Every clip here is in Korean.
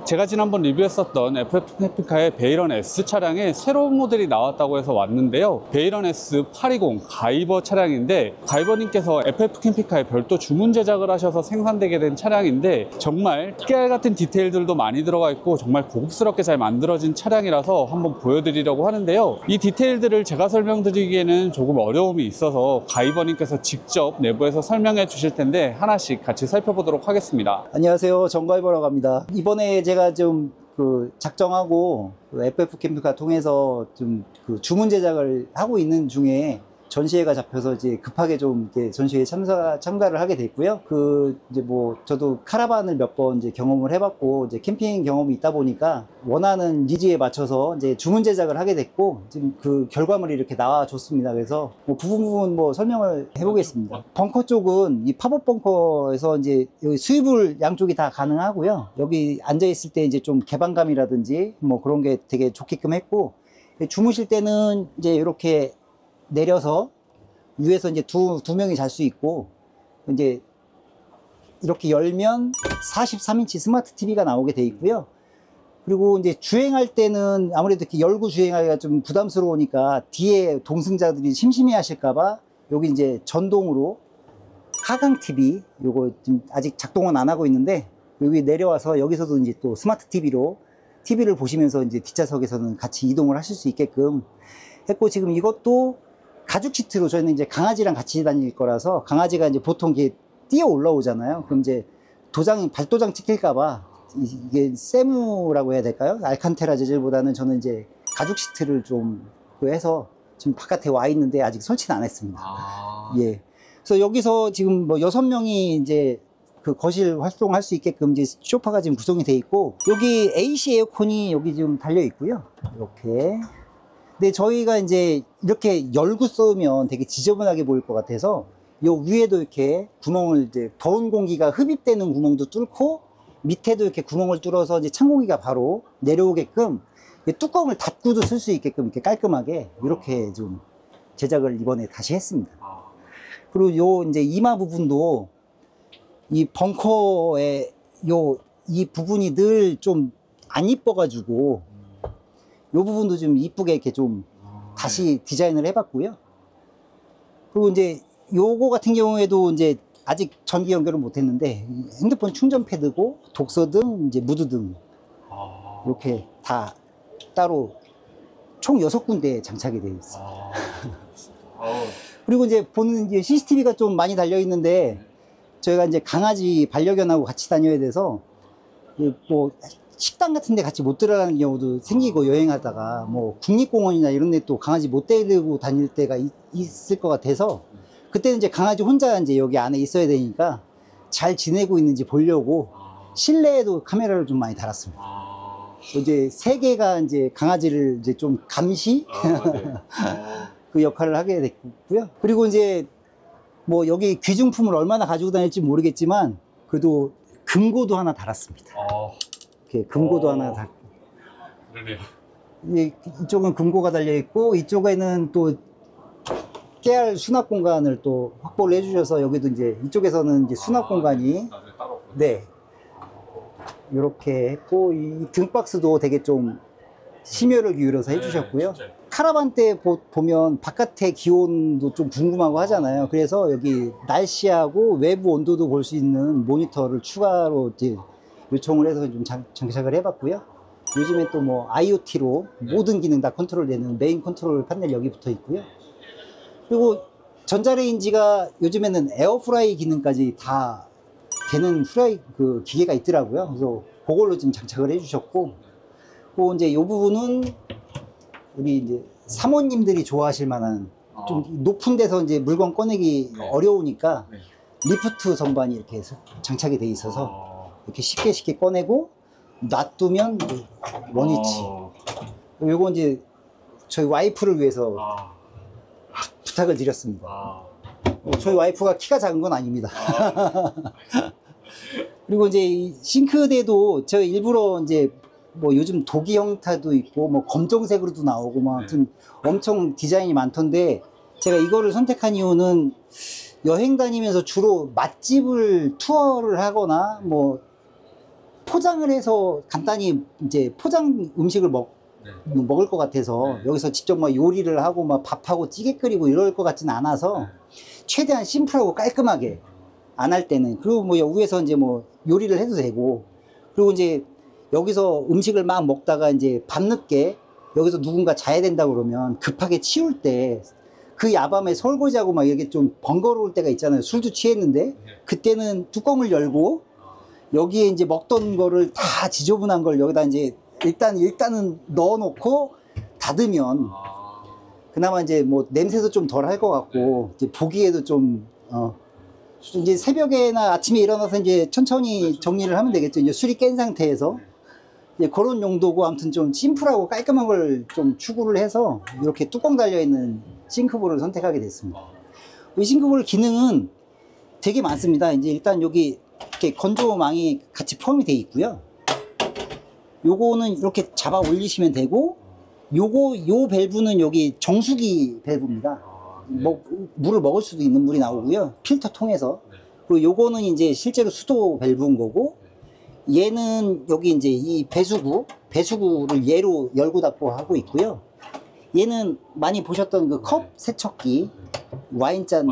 제가 지난번 리뷰했었던 FF 캠핑카의 베이런 S 차량에 새로운 모델이 나왔다고 해서 왔는데요. 베이런 S 820 가이버 차량인데, 가이버님께서 FF 캠핑카에 별도 주문 제작을 하셔서 생산되게 된 차량인데, 정말 깨알 같은 디테일들도 많이 들어가 있고 정말 고급스럽게 잘 만들어진 차량이라서 한번 보여드리려고 하는데요. 이 디테일들을 제가 설명드리기에는 조금 어려움이 있어서 가이버님께서 직접 내부에서 설명해 주실 텐데, 하나씩 같이 살펴보도록 하겠습니다. 안녕하세요, 정가이버라고 합니다. 이번에 제가 좀 작정하고 FF 캠핑카 통해서 좀 주문 제작을 하고 있는 중에 전시회가 잡혀서 이제 급하게 좀 이렇게 전시회에 참가를 하게 됐고요. 이제 뭐 저도 카라반을 몇 번 이제 경험을 해봤고, 이제 캠핑 경험이 있다 보니까 원하는 니즈에 맞춰서 이제 주문 제작을 하게 됐고, 지금 그 결과물이 이렇게 나와줬습니다. 그래서 뭐 부분 뭐 설명을 해보겠습니다. 벙커 쪽은 이 팝업 벙커에서 이제 여기 수입을 양쪽이 다 가능하고요. 여기 앉아 있을 때 이제 좀 개방감이라든지 뭐 그런 게 되게 좋게끔 했고, 주무실 때는 이제 이렇게 내려서 위에서 이제 두 명이 잘 수 있고, 이제 이렇게 열면 43인치 스마트 TV가 나오게 돼 있고요. 그리고 이제 주행할 때는 아무래도 이렇게 열고 주행하기가 좀 부담스러우니까 뒤에 동승자들이 심심해 하실까봐 여기 이제 전동으로 하강 TV, 요거 지금 아직 작동은 안 하고 있는데, 여기 내려와서 여기서도 이제 또 스마트 TV로 TV를 보시면서 이제 뒷좌석에서는 같이 이동을 하실 수 있게끔 했고, 지금 이것도 가죽 시트로, 저희는 이제 강아지랑 같이 다닐 거라서 강아지가 이제 보통 이게 뛰어 올라오잖아요. 그럼 이제 발도장 찍힐까봐 이게 세무라고 해야 될까요? 알칸테라 재질보다는 저는 이제 가죽 시트를 좀 해서 지금 바깥에 와 있는데 아직 설치는 안 했습니다. 예. 그래서 여기서 지금 뭐 6명이 이제 거실 활동할 수 있게끔 이제 소파가 지금 구성이 돼 있고, 여기 AC 에어컨이 여기 지금 달려 있고요. 이렇게. 근데 저희가 이제 이렇게 열고 쏘면 되게 지저분하게 보일 것 같아서 요 위에도 이렇게 구멍을, 이제 더운 공기가 흡입되는 구멍도 뚫고 밑에도 이렇게 구멍을 뚫어서 이제 찬 공기가 바로 내려오게끔 뚜껑을 닫고도 쓸 수 있게끔 이렇게 깔끔하게 이렇게 좀 제작을 이번에 다시 했습니다. 그리고 요 이제 이마 부분도 이 벙커에 이 부분이 늘 좀 안 이뻐가지고 요 부분도 좀 이쁘게 이렇게 좀 다시 디자인을 해봤고요. 그리고 이제 요거 같은 경우에도 이제 아직 전기 연결은 못했는데 핸드폰 충전 패드고 독서등, 이제 무드등 이렇게 다 따로 총 6군데 장착이 되어 있어요. 그리고 이제 보는 이제 CCTV가 좀 많이 달려 있는데, 저희가 이제 강아지 반려견하고 같이 다녀야 돼서 뭐 식당 같은 데 같이 못 들어가는 경우도 생기고, 여행하다가 뭐 국립공원이나 이런 데 또 강아지 못 데리고 다닐 때가 있을 것 같아서, 그때는 이제 강아지 혼자 이제 여기 안에 있어야 되니까 잘 지내고 있는지 보려고 실내에도 카메라를 좀 많이 달았습니다. 이제 3개가 이제 강아지를 이제 좀 감시 그 역할을 하게 됐고요. 그리고 이제 뭐 여기 귀중품을 얼마나 가지고 다닐지 모르겠지만 그래도 금고도 하나 달았습니다. 이렇게 금고도 하나 달고. 그러네요. 이쪽은 금고가 달려 있고, 이쪽에는 또 깨알 수납 공간을 또 확보를 해주셔서, 여기도 이제 이쪽에서는 이제 수납 공간이 네 이렇게 했고, 이 등박스도 되게 좀 심혈을 기울여서 해주셨고요. 카라반 때 보면 바깥의 기온도 좀 궁금하고 하잖아요. 그래서 여기 날씨하고 외부 온도도 볼 수 있는 모니터를 추가로 이제 요청을 해서 좀 장착을 해봤고요. 요즘엔 또 뭐 IoT로 모든 기능 다 컨트롤되는 메인 컨트롤 패널 여기 붙어 있고요. 그리고 전자레인지가 요즘에는 에어프라이 기능까지 다 되는 기계가 있더라고요. 그래서 그걸로 지금 장착을 해주셨고, 그 이제 이 부분은 우리 이제 사모님들이 좋아하실 만한, 좀 높은 데서 이제 물건 꺼내기 어려우니까 리프트 선반이 이렇게 장착이 돼 있어서 이렇게 쉽게 꺼내고 놔두면 원위치. 요거 이제 저희 와이프를 위해서 부탁을 드렸습니다. 저희 와이프가 키가 작은 건 아닙니다. 그리고 이제 이 싱크대도 저 일부러 이제 뭐 요즘 도기 형태도 있고 뭐 검정색으로도 나오고 막 아무튼 엄청 디자인이 많던데, 제가 이거를 선택한 이유는 여행 다니면서 주로 맛집을 투어를 하거나 뭐 포장을 해서 간단히 이제 포장 음식을 먹을 것 같아서 여기서 직접 막 요리를 하고 막 밥하고 찌개 끓이고 이럴 것 같지는 않아서 최대한 심플하고 깔끔하게 안 할 때는, 그리고 뭐 위에서 이제 뭐 요리를 해도 되고, 그리고 이제 여기서 음식을 막 먹다가 이제 밤늦게 여기서 누군가 자야 된다 그러면 급하게 치울 때 그 야밤에 설거지하고 막 이렇게 좀 번거로울 때가 있잖아요. 술도 취했는데 그때는 뚜껑을 열고 여기에 이제 먹던 거를 다 지저분한 걸 여기다 이제 일단은 넣어놓고 닫으면 그나마 이제 뭐 냄새도 좀 덜 할 것 같고 이제 보기에도 좀 이제 새벽에나 아침에 일어나서 이제 천천히 정리를 하면 되겠죠. 이제 술이 깬 상태에서 이제 그런 용도고, 아무튼 좀 심플하고 깔끔한 걸 좀 추구를 해서 이렇게 뚜껑 달려 있는 싱크볼을 선택하게 됐습니다. 이 싱크볼 기능은 되게 많습니다. 이제 일단 여기 이렇게 건조망이 같이 포함이 되어 있고요. 요거는 이렇게 잡아 올리시면 되고, 요 밸브는 여기 정수기 밸브입니다. 물을 먹을 수도 있는 물이 나오고요. 필터 통해서. 그리고 요거는 이제 실제로 수도 밸브인 거고, 얘는 여기 이제 이 배수구를 얘로 열고 닫고 하고 있고요. 얘는 많이 보셨던 그 컵 세척기, 와인잔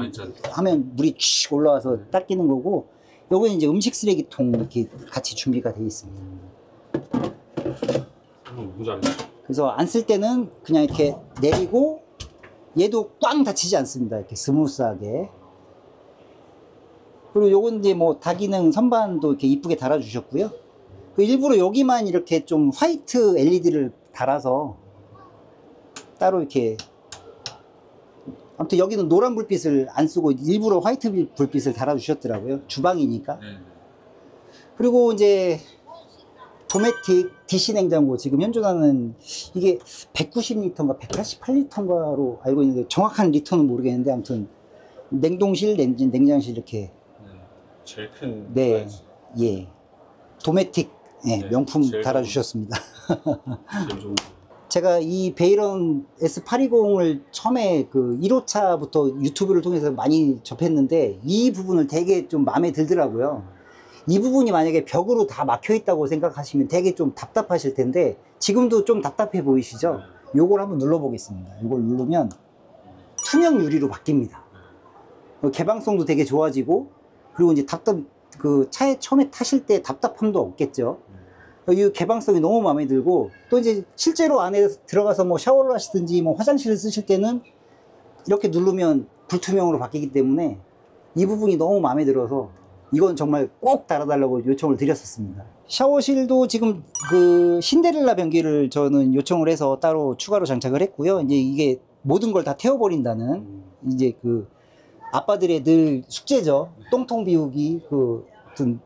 하면 물이 쭉 올라와서 닦이는 거고, 요거는 이제 음식 쓰레기통 이렇게 같이 준비가 되어 있습니다. 너무 잘했어. 그래서 안 쓸 때는 그냥 이렇게 내리고, 얘도 꽝 닫히지 않습니다. 이렇게 스무스하게. 그리고 요건 이제 뭐 다기능 선반도 이렇게 이쁘게 달아주셨고요. 일부러 여기만 이렇게 좀 화이트 LED를 달아서 따로 이렇게, 아무튼 여기는 노란 불빛을 안 쓰고 일부러 화이트 불빛을 달아주셨더라고요. 주방이니까. 그리고 이제 도메틱 DC 냉장고, 지금 현존하는 이게 190리터인가 188리터인가로 알고 있는데 정확한 리터는 모르겠는데, 아무튼 냉동실, 냉장실 이렇게. 제일 큰. 네, 예, 도메틱, 예, 명품 제일 달아주셨습니다. 제일 좋은. 제가 이 베이런 S820을 처음에 그 1호차부터 유튜브를 통해서 많이 접했는데 이 부분을 되게 좀 마음에 들더라고요. 이 부분이 만약에 벽으로 다 막혀 있다고 생각하시면 되게 좀 답답하실 텐데, 지금도 좀 답답해 보이시죠? 요걸 한번 눌러 보겠습니다. 이걸 누르면 투명 유리로 바뀝니다. 개방성도 되게 좋아지고, 그리고 이제 그 차에 처음에 타실 때 답답함도 없겠죠. 이 개방성이 너무 마음에 들고, 또 이제 실제로 안에 들어가서 뭐 샤워를 하시든지 뭐 화장실을 쓰실 때는 이렇게 누르면 불투명으로 바뀌기 때문에 이 부분이 너무 마음에 들어서 이건 정말 꼭 달아달라고 요청을 드렸었습니다. 샤워실도 지금 그 신데렐라 변기를 저는 요청을 해서 따로 추가로 장착을 했고요. 이제 이게 모든 걸 다 태워버린다는, 이제 그 아빠들의 늘 숙제죠. 똥통 비우기, 그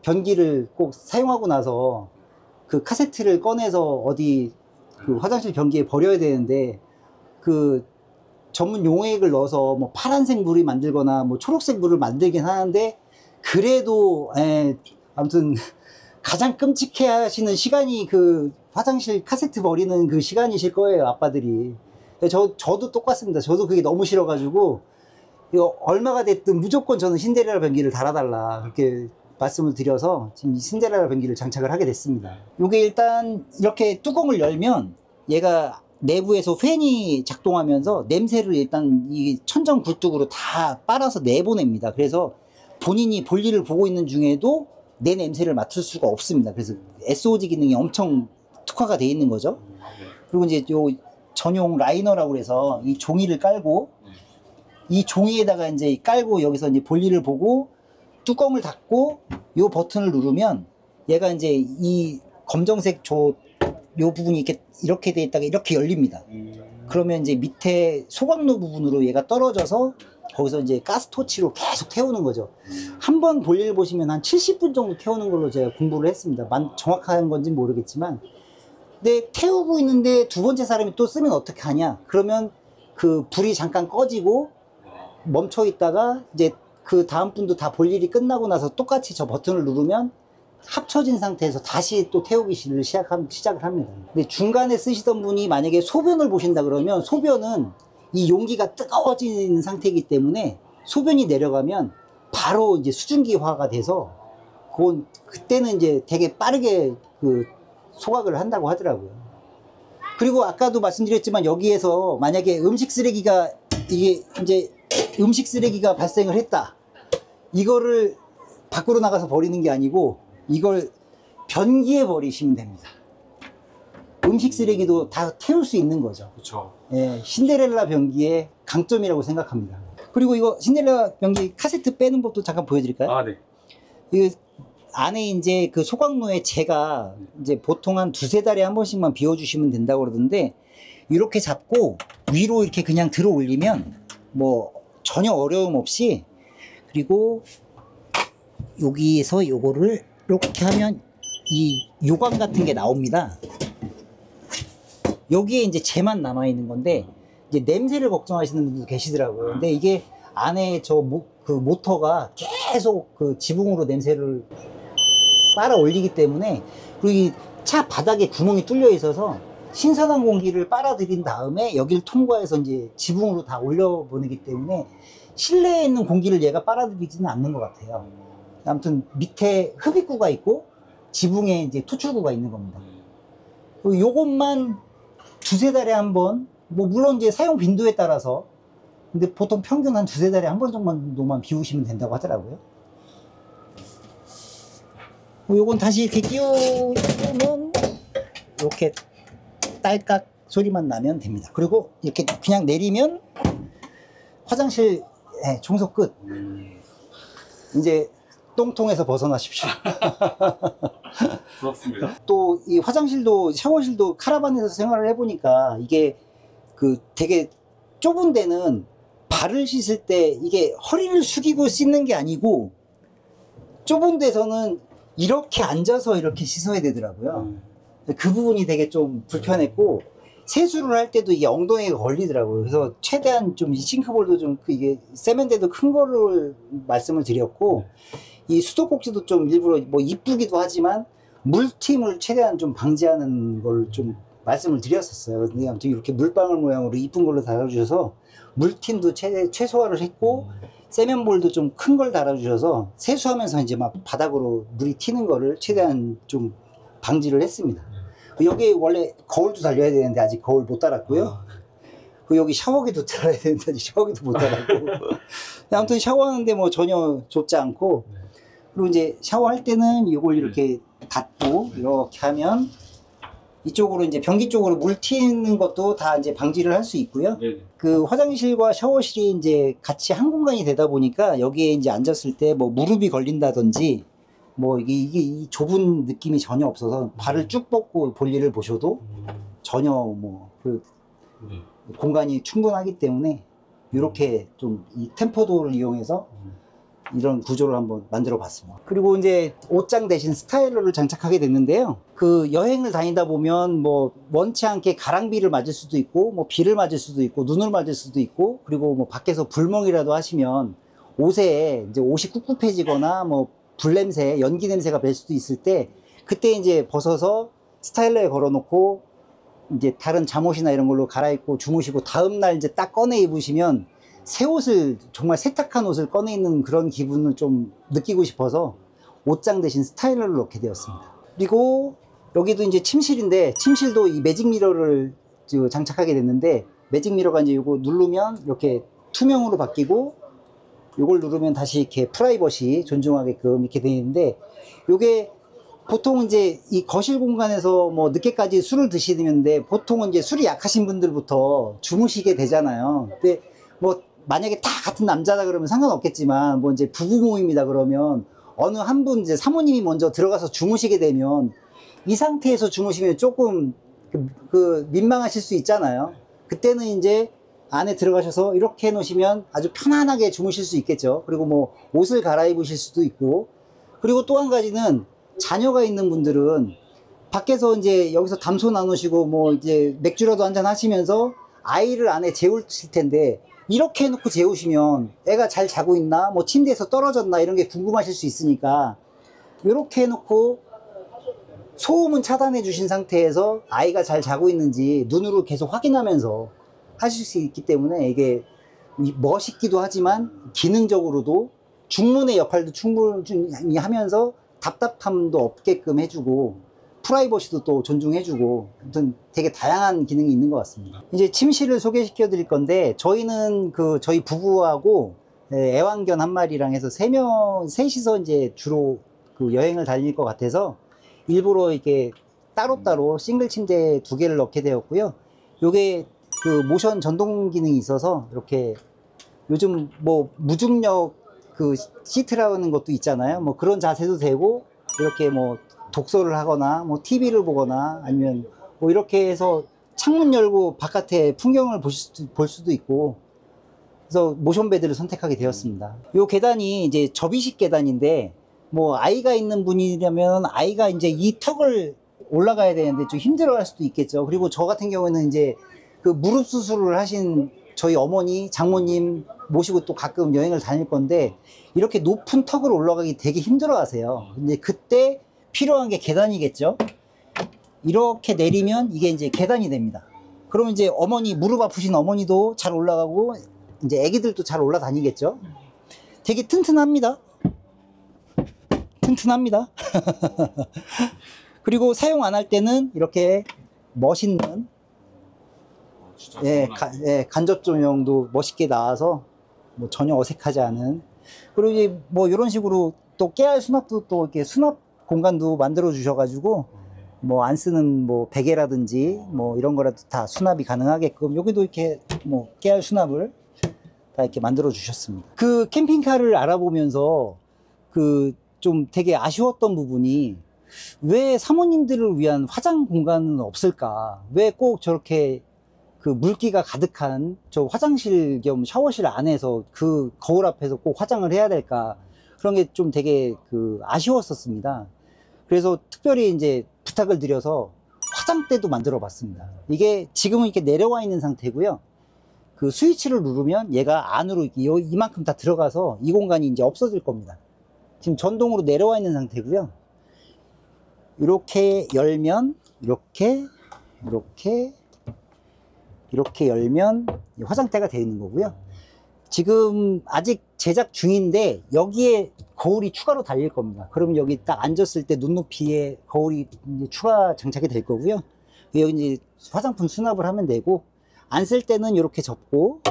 변기를 꼭 사용하고 나서 그 카세트를 꺼내서 어디 그 화장실 변기에 버려야 되는데, 그 전문 용액을 넣어서 뭐 파란색 물이 만들거나 뭐 초록색 물을 만들긴 하는데, 그래도 아무튼 가장 끔찍해 하시는 시간이 그 화장실 카세트 버리는 그 시간이실 거예요, 아빠들이. 저도 똑같습니다. 저도 그게 너무 싫어가지고 이거 얼마가 됐든 무조건 저는 신데렐라 변기를 달아달라 그렇게 말씀을 드려서 지금 이 신데렐라 변기를 장착을 하게 됐습니다. 이게 일단 이렇게 뚜껑을 열면 얘가 내부에서 팬이 작동하면서 냄새를 일단 이 천정 굴뚝으로 다 빨아서 내보냅니다. 그래서 본인이 볼일을 보고 있는 중에도 내 냄새를 맡을 수가 없습니다. 그래서 SOG 기능이 엄청 특화가 되어 있는 거죠. 그리고 이제 요 전용 라이너라고 해서 이 종이를 깔고, 이 종이에다가 이제 깔고 여기서 이제 볼일을 보고 뚜껑을 닫고 요 버튼을 누르면 얘가 이제 이 검정색 요 부분이 이렇게 돼 있다가 이렇게 열립니다. 그러면 이제 밑에 소각로 부분으로 얘가 떨어져서 거기서 이제 가스토치로 계속 태우는 거죠. 한번 볼일 보시면 한 70분 정도 태우는 걸로 제가 공부를 했습니다. 정확한 건지 모르겠지만. 근데 태우고 있는데 두 번째 사람이 또 쓰면 어떻게 하냐? 그러면 그 불이 잠깐 꺼지고 멈춰 있다가 이제 그 다음 분도 다 볼 일이 끝나고 나서 똑같이 저 버튼을 누르면 합쳐진 상태에서 다시 또 태우기를 시작을 합니다. 근데 중간에 쓰시던 분이 만약에 소변을 보신다 그러면, 소변은 이 용기가 뜨거워진 상태이기 때문에 소변이 내려가면 바로 이제 수증기화가 돼서 그때는 이제 되게 빠르게 그 소각을 한다고 하더라고요. 그리고 아까도 말씀드렸지만 여기에서 만약에 음식 쓰레기가 이게 이제 음식 쓰레기가 발생을 했다. 이거를 밖으로 나가서 버리는 게 아니고 이걸 변기에 버리시면 됩니다. 음식 쓰레기도 다 태울 수 있는 거죠. 그렇죠. 예, 신데렐라 변기의 강점이라고 생각합니다. 그리고 이거 신데렐라 변기 카세트 빼는 법도 잠깐 보여드릴까요? 아, 네. 이 안에 이제 그 소각로에 재가 이제 보통 한 두세 달에 한 번씩만 비워주시면 된다고 그러던데, 이렇게 잡고 위로 이렇게 그냥 들어 올리면 뭐 전혀 어려움 없이, 그리고 여기에서 요거를 이렇게 하면 이 요강 같은 게 나옵니다. 여기에 이제 재만 남아 있는 건데, 이제 냄새를 걱정하시는 분들도 계시더라고요. 근데 이게 안에 그 모터가 계속 그 지붕으로 냄새를 빨아 올리기 때문에, 그리고 이 차 바닥에 구멍이 뚫려 있어서 신선한 공기를 빨아들인 다음에 여기를 통과해서 이제 지붕으로 다 올려보내기 때문에 실내에 있는 공기를 얘가 빨아들이지는 않는 것 같아요. 아무튼 밑에 흡입구가 있고 지붕에 이제 투출구가 있는 겁니다. 그리고 요것만 두세 달에 한 번, 뭐 물론 이제 사용 빈도에 따라서, 근데 보통 평균 한 두세 달에 한 번 정도만 비우시면 된다고 하더라고요. 요건 다시 이렇게 끼우면 이렇게 딸깍 소리만 나면 됩니다. 그리고 이렇게 그냥 내리면 화장실 청소 끝. 이제 똥통에서 벗어나십시오. 부럽습니다. 또 이 화장실도 샤워실도 카라반에서 생활을 해보니까 이게 그 되게 좁은 데는 발을 씻을 때 이게 허리를 숙이고 씻는 게 아니고 좁은 데서는 이렇게 앉아서 이렇게 씻어야 되더라고요. 그 부분이 되게 좀 불편했고, 세수를 할 때도 이게 엉덩이에 걸리더라고요. 그래서 최대한 좀 이 싱크볼도 좀 이게 세면대도 큰 거를 말씀을 드렸고, 이 수도꼭지도 좀 일부러 뭐 이쁘기도 하지만 물팀을 최대한 좀 방지하는 걸 좀 말씀을 드렸었어요. 근데 아무튼 이렇게 물방울 모양으로 이쁜 걸로 달아주셔서 물팀도 최소화를 했고, 세면볼도 좀 큰 걸 달아주셔서 세수하면서 이제 막 바닥으로 물이 튀는 거를 최대한 좀 방지를 했습니다. 여기 원래 거울도 달려야 되는데 아직 거울 못 달았고요. 그 여기 샤워기도 달아야 되는데 아직 샤워기도 못 달았고. 아무튼 샤워하는데 뭐 전혀 좁지 않고, 그리고 이제 샤워할 때는 이걸 이렇게 닫고 이렇게 하면 이쪽으로 이제 변기 쪽으로 물 튀는 것도 다 이제 방지를 할 수 있고요. 네. 그 화장실과 샤워실이 이제 같이 한 공간이 되다 보니까 여기에 이제 앉았을 때 뭐 무릎이 걸린다든지 뭐 이게 이 좁은 느낌이 전혀 없어서 발을 쭉 뻗고 볼일을 보셔도 전혀 뭐 그 공간이 충분하기 때문에 이렇게 좀 이 템포도를 이용해서 이런 구조를 한번 만들어 봤습니다. 그리고 이제 옷장 대신 스타일러를 장착하게 됐는데요. 그 여행을 다니다 보면 뭐 원치 않게 가랑비를 맞을 수도 있고, 뭐 비를 맞을 수도 있고, 눈을 맞을 수도 있고, 그리고 뭐 밖에서 불멍이라도 하시면 옷에 이제 옷이 꿉꿉해지거나 뭐 불냄새, 연기 냄새가 뵐 수도 있을 때, 그때 이제 벗어서 스타일러에 걸어놓고 이제 다른 잠옷이나 이런 걸로 갈아입고 주무시고 다음날 이제 딱 꺼내 입으시면 새 옷을, 정말 세탁한 옷을 꺼내 입는 그런 기분을 좀 느끼고 싶어서 옷장 대신 스타일러를 넣게 되었습니다. 그리고 여기도 이제 침실인데, 침실도 이 매직 미러를 장착하게 됐는데, 매직 미러가 이제 이거 누르면 이렇게 투명으로 바뀌고, 이걸 누르면 다시 이렇게 프라이버시 존중하게끔 이렇게 되어 있는데, 이게 보통 이제 이 거실 공간에서 뭐 늦게까지 술을 드시는데, 보통은 이제 술이 약하신 분들부터 주무시게 되잖아요. 근데 뭐 만약에 다 같은 남자다 그러면 상관없겠지만, 뭐 이제 부부 모임이다 그러면 어느 한 분 이제 사모님이 먼저 들어가서 주무시게 되면 이 상태에서 주무시면 조금 그 민망하실 수 있잖아요. 그때는 이제 안에 들어가셔서 이렇게 해 놓으시면 아주 편안하게 주무실 수 있겠죠. 그리고 뭐 옷을 갈아입으실 수도 있고, 그리고 또 한 가지는 자녀가 있는 분들은 밖에서 이제 여기서 담소 나누시고 뭐 이제 맥주라도 한잔 하시면서 아이를 안에 재우실 텐데, 이렇게 해놓고 재우시면 애가 잘 자고 있나, 뭐 침대에서 떨어졌나 이런 게 궁금하실 수 있으니까, 이렇게 해놓고 소음은 차단해 주신 상태에서 아이가 잘 자고 있는지 눈으로 계속 확인하면서 하실 수 있기 때문에 이게 멋있기도 하지만 기능적으로도 중문의 역할도 충분히 하면서 답답함도 없게끔 해주고, 프라이버시도 또 존중해주고, 아무튼 되게 다양한 기능이 있는 것 같습니다. 이제 침실을 소개시켜 드릴 건데, 저희는 저희 부부하고 애완견 한 마리랑 해서 셋이서 이제 주로 여행을 다닐 것 같아서 일부러 이렇게 따로따로 싱글 침대 2개를 넣게 되었고요. 요게 모션 전동 기능이 있어서 이렇게 요즘 뭐 무중력 시트라는 것도 있잖아요. 뭐 그런 자세도 되고, 이렇게 뭐 독서를 하거나 뭐 TV를 보거나 아니면 뭐 이렇게 해서 창문 열고 바깥에 풍경을 볼 수도 있고, 그래서 모션 베드를 선택하게 되었습니다. 요 계단이 이제 접이식 계단인데, 뭐 아이가 있는 분이라면 아이가 이제 이 턱을 올라가야 되는데 좀 힘들어 할 수도 있겠죠. 그리고 저 같은 경우에는 이제 무릎 수술을 하신 저희 어머니, 장모님 모시고 또 가끔 여행을 다닐 건데, 이렇게 높은 턱을 올라가기 되게 힘들어 하세요. 근데 그때 필요한 게 계단이겠죠. 이렇게 내리면 이게 이제 계단이 됩니다. 그러면 이제 무릎 아프신 어머니도 잘 올라가고, 이제 애기들도 잘 올라다니겠죠. 되게 튼튼합니다. 튼튼합니다. 그리고 사용 안 할 때는 이렇게 멋있는 진짜 간접 조명도 멋있게 나와서 뭐 전혀 어색하지 않은. 그리고 이제 뭐 이런 식으로 또 깨알 수납도 또 이렇게 수납 공간도 만들어 주셔가지고, 뭐 안 쓰는 뭐 베개라든지 뭐 이런 거라도 다 수납이 가능하게끔 여기도 이렇게 뭐 깨알 수납을 다 이렇게 만들어 주셨습니다. 캠핑카를 알아보면서 좀 되게 아쉬웠던 부분이, 왜 사모님들을 위한 화장 공간은 없을까? 왜 꼭 저렇게 물기가 가득한 저 화장실 겸 샤워실 안에서 거울 앞에서 꼭 화장을 해야 될까? 그런 게 좀 되게 아쉬웠었습니다. 그래서 특별히 이제 부탁을 드려서 화장대도 만들어 봤습니다. 이게 지금은 이렇게 내려와 있는 상태고요. 스위치를 누르면 얘가 안으로 이만큼 다 들어가서 이 공간이 이제 없어질 겁니다. 지금 전동으로 내려와 있는 상태고요. 이렇게 열면 이렇게 열면 화장대가 되어 있는 거고요. 지금 아직 제작 중인데 여기에 거울이 추가로 달릴 겁니다. 그러면 여기 딱 앉았을 때 눈높이에 거울이 이제 추가 장착이 될 거고요. 여기 이제 화장품 수납을 하면 되고, 안 쓸 때는 이렇게 접고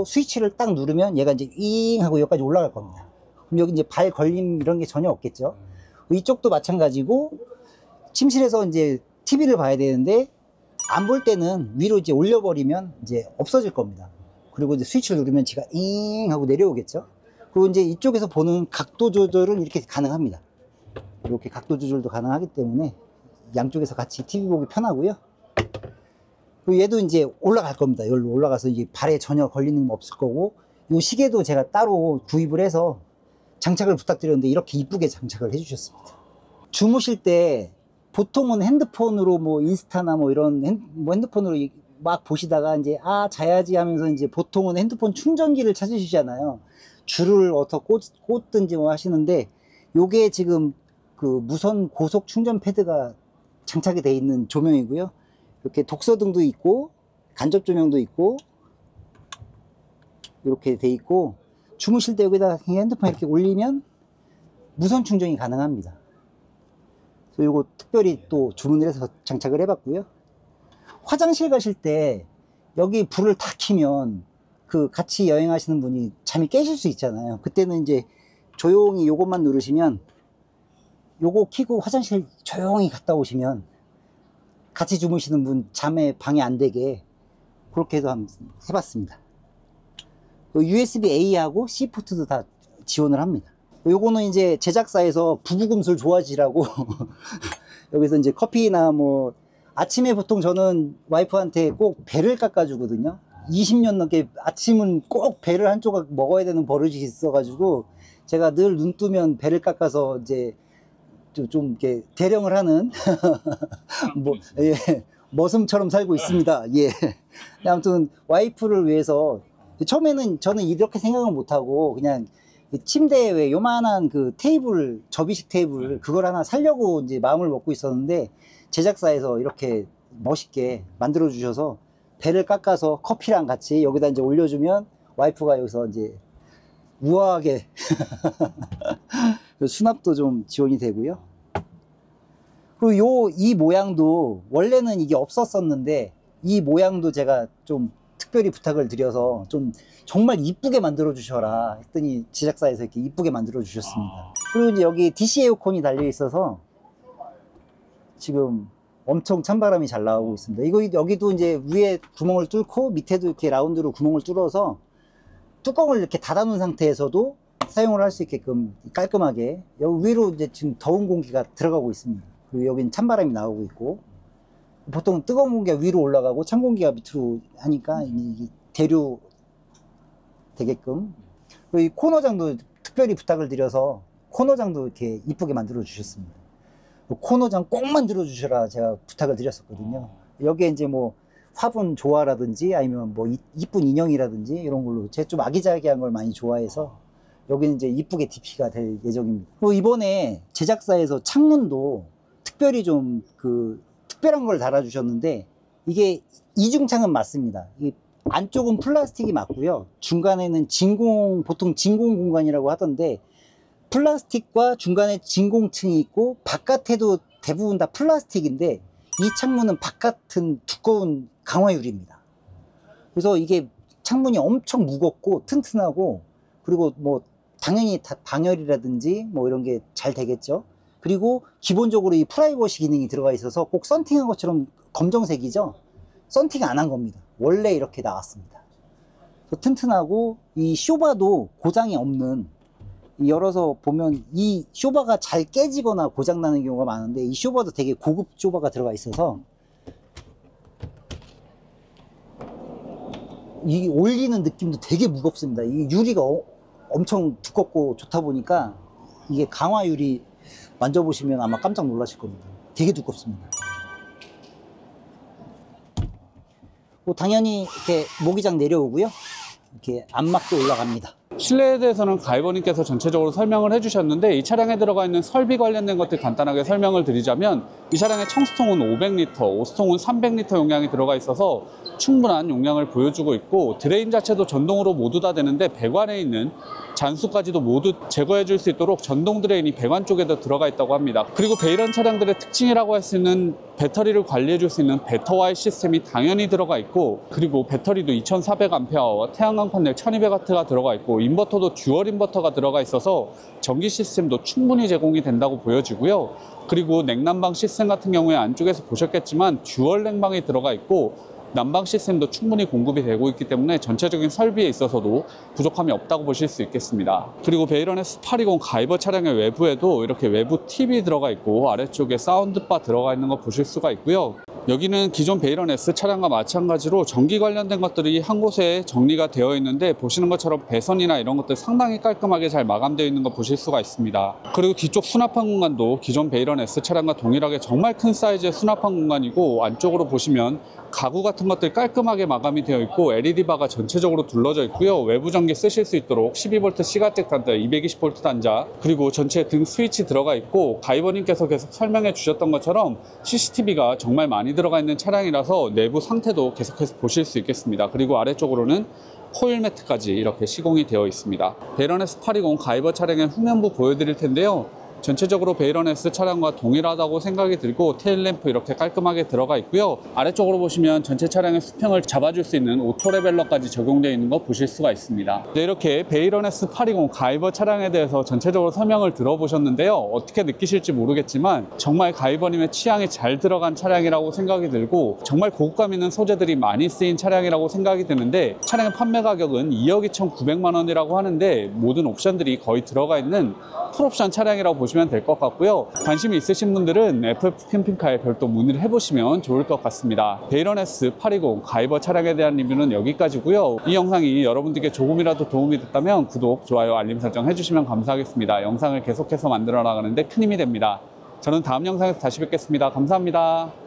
스위치를 딱 누르면 얘가 이제 잉 하고 여기까지 올라갈 겁니다. 그럼 여기 이제 발 걸림 이런 게 전혀 없겠죠. 이쪽도 마찬가지고, 침실에서 이제 TV를 봐야 되는데 안 볼 때는 위로 이제 올려버리면 이제 없어질 겁니다. 그리고 이제 스위치를 누르면 지가 잉 하고 내려오겠죠. 그리고 이제 이쪽에서 보는 각도 조절은 이렇게 가능합니다. 이렇게 각도 조절도 가능하기 때문에 양쪽에서 같이 TV 보기 편하고요. 그리고 얘도 이제 올라갈 겁니다. 여기로 올라가서 이제 발에 전혀 걸리는 거 없을 거고, 이 시계도 제가 따로 구입을 해서 장착을 부탁드렸는데 이렇게 이쁘게 장착을 해주셨습니다. 주무실 때 보통은 핸드폰으로 뭐 인스타나 뭐 이런 핸드폰으로 막 보시다가 이제 자야지 하면서 이제 보통은 핸드폰 충전기를 찾으시잖아요. 줄을 어떻게 꽂든지 뭐 하시는데, 요게 지금 무선 고속 충전 패드가 장착이 되어 있는 조명이고요. 이렇게 독서등도 있고 간접 조명도 있고 이렇게 돼 있고, 주무실 때 여기다 핸드폰 이렇게 올리면 무선 충전이 가능합니다. 그래서 이거 특별히 또 주문을 해서 장착을 해봤고요. 화장실 가실 때 여기 불을 다 켜면 같이 여행하시는 분이 잠이 깨실 수 있잖아요. 그때는 이제 조용히 요것만 누르시면, 요거 켜고 화장실 조용히 갔다 오시면 같이 주무시는 분 잠에 방해 안 되게 그렇게 해도 한번 해봤습니다. USB-A하고 C 포트도 다 지원을 합니다. 요거는 이제 제작사에서 부부금술 좋아지라고 여기서 이제 커피나 뭐 아침에 보통 저는 와이프한테 꼭 배를 깎아주거든요. 20년 넘게 아침은 꼭 배를 한 조각 먹어야 되는 버릇이 있어가지고 제가 늘 눈 뜨면 배를 깎아서 이제 좀 이렇게 대령을 하는 예, 머슴처럼 살고 있습니다. 예. 아무튼 와이프를 위해서 처음에는 저는 이렇게 생각을 못하고 그냥 침대에 왜 요만한 테이블, 접이식 테이블 그걸 하나 사려고 이제 마음을 먹고 있었는데, 제작사에서 이렇게 멋있게 만들어 주셔서 배를 깎아서 커피랑 같이 여기다 이제 올려주면 와이프가 여기서 이제 우아하게 수납도 좀 지원이 되고요. 그리고 이 모양도 원래는 이게 없었었는데 이 모양도 제가 좀 특별히 부탁을 드려서 좀 정말 이쁘게 만들어 주셔라 했더니 제작사에서 이렇게 이쁘게 만들어 주셨습니다. 그리고 이제 여기 DC 에어컨이 달려 있어서 지금 엄청 찬바람이 잘 나오고 있습니다. 여기도 이제 위에 구멍을 뚫고 밑에도 이렇게 라운드로 구멍을 뚫어서 뚜껑을 이렇게 닫아 놓은 상태에서도 사용을 할 수 있게끔 깔끔하게 여기 위로 이제 지금 더운 공기가 들어가고 있습니다. 그리고 여기는 찬바람이 나오고 있고, 보통 뜨거운 공기가 위로 올라가고 찬 공기가 밑으로 하니까 이 대류 되게끔. 그리고 이 코너장도 특별히 부탁을 드려서 코너장도 이렇게 이쁘게 만들어 주셨습니다. 코너장 꼭 만들어 주셔라 제가 부탁을 드렸었거든요. 여기에 이제 뭐 화분 조화라든지 아니면 뭐 이쁜 인형이라든지 이런 걸로 제가 좀 아기자기한 걸 많이 좋아해서 여기는 이제 이쁘게 DP가 될 예정입니다. 또 이번에 제작사에서 창문도 특별히 좀 특별한 걸 달아주셨는데, 이게 이중창은 맞습니다. 이 안쪽은 플라스틱이 맞고요. 중간에는 보통 진공 공간이라고 하던데, 플라스틱과 중간에 진공층이 있고 바깥에도 대부분 다 플라스틱인데, 이 창문은 바깥은 두꺼운 강화유리입니다. 그래서 이게 창문이 엄청 무겁고 튼튼하고, 그리고 뭐 당연히 방열이라든지 뭐 이런 게 잘 되겠죠. 그리고 기본적으로 이 프라이버시 기능이 들어가 있어서 꼭 썬팅한 것처럼 검정색이죠. 썬팅 안 한 겁니다. 원래 이렇게 나왔습니다. 튼튼하고 이 쇼바도 고장이 없는, 열어서 보면 이 쇼바가 잘 깨지거나 고장 나는 경우가 많은데, 이 쇼바도 되게 고급 쇼바가 들어가 있어서 이 올리는 느낌도 되게 무겁습니다. 이 유리가 엄청 두껍고 좋다 보니까 이게 강화 유리 만져보시면 아마 깜짝 놀라실 겁니다. 되게 두껍습니다. 뭐 당연히 이렇게 모기장 내려오고요. 이렇게 안막도 올라갑니다. 실내에 대해서는 가이버님께서 전체적으로 설명을 해주셨는데, 이 차량에 들어가 있는 설비 관련된 것들 간단하게 설명을 드리자면, 이 차량의 청수통은 500L, 오수통은 300L 용량이 들어가 있어서 충분한 용량을 보여주고 있고, 드레인 자체도 전동으로 모두 다 되는데 배관에 있는 잔수까지도 모두 제거해 줄 수 있도록 전동 드레인이 배관 쪽에도 들어가 있다고 합니다. 그리고 베이런 차량들의 특징이라고 할 수 있는 배터리를 관리해 줄 수 있는 배터와이 시스템이 당연히 들어가 있고, 그리고 배터리도 2400A와 태양광 판넬 1200W가 들어가 있고, 인버터도 듀얼 인버터가 들어가 있어서 전기 시스템도 충분히 제공이 된다고 보여지고요. 그리고 냉난방 시스템 같은 경우에 안쪽에서 보셨겠지만 듀얼 냉방이 들어가 있고, 난방 시스템도 충분히 공급이 되고 있기 때문에 전체적인 설비에 있어서도 부족함이 없다고 보실 수 있겠습니다. 그리고 베이런 S820 가이버 차량의 외부에도 이렇게 외부 TV 들어가 있고, 아래쪽에 사운드바 들어가 있는 거 보실 수가 있고요. 여기는 기존 베이런 S 차량과 마찬가지로 전기 관련된 것들이 한 곳에 정리가 되어 있는데, 보시는 것처럼 배선이나 이런 것들 상당히 깔끔하게 잘 마감되어 있는 거 보실 수가 있습니다. 그리고 뒤쪽 수납판 공간도 기존 베이런 S 차량과 동일하게 정말 큰 사이즈의 수납판 공간이고, 안쪽으로 보시면 가구 같은 것들 깔끔하게 마감이 되어 있고, LED바가 전체적으로 둘러져 있고요. 외부 전기 쓰실 수 있도록 12V 시가잭 단자, 220V 단자, 그리고 전체 등 스위치 들어가 있고, 가이버님께서 계속 설명해 주셨던 것처럼 CCTV가 정말 많이 들어가 있는 차량이라서 내부 상태도 계속해서 보실 수 있겠습니다. 그리고 아래쪽으로는 코일 매트까지 이렇게 시공이 되어 있습니다. 베이런 S820 가이버 차량의 후면부 보여드릴 텐데요. 전체적으로 베이런 S 차량과 동일하다고 생각이 들고, 테일램프 이렇게 깔끔하게 들어가 있고요. 아래쪽으로 보시면 전체 차량의 수평을 잡아줄 수 있는 오토 레벨러까지 적용되어 있는 거 보실 수가 있습니다. 네, 이렇게 베이런 S820 가이버 차량에 대해서 전체적으로 설명을 들어보셨는데요. 어떻게 느끼실지 모르겠지만 정말 가이버님의 취향이 잘 들어간 차량이라고 생각이 들고, 정말 고급감 있는 소재들이 많이 쓰인 차량이라고 생각이 드는데, 차량의 판매 가격은 2억 2,900만 원이라고 하는데 모든 옵션들이 거의 들어가 있는 풀옵션 차량이라고 보시면 될 것 같고요. 관심이 있으신 분들은 FF 캠핑카에 별도 문의를 해보시면 좋을 것 같습니다. 베이런 S820 가이버 차량에 대한 리뷰는 여기까지고요. 이 영상이 여러분들께 조금이라도 도움이 됐다면 구독, 좋아요, 알림 설정 해주시면 감사하겠습니다. 영상을 계속해서 만들어 나가는데 큰 힘이 됩니다. 저는 다음 영상에서 다시 뵙겠습니다. 감사합니다.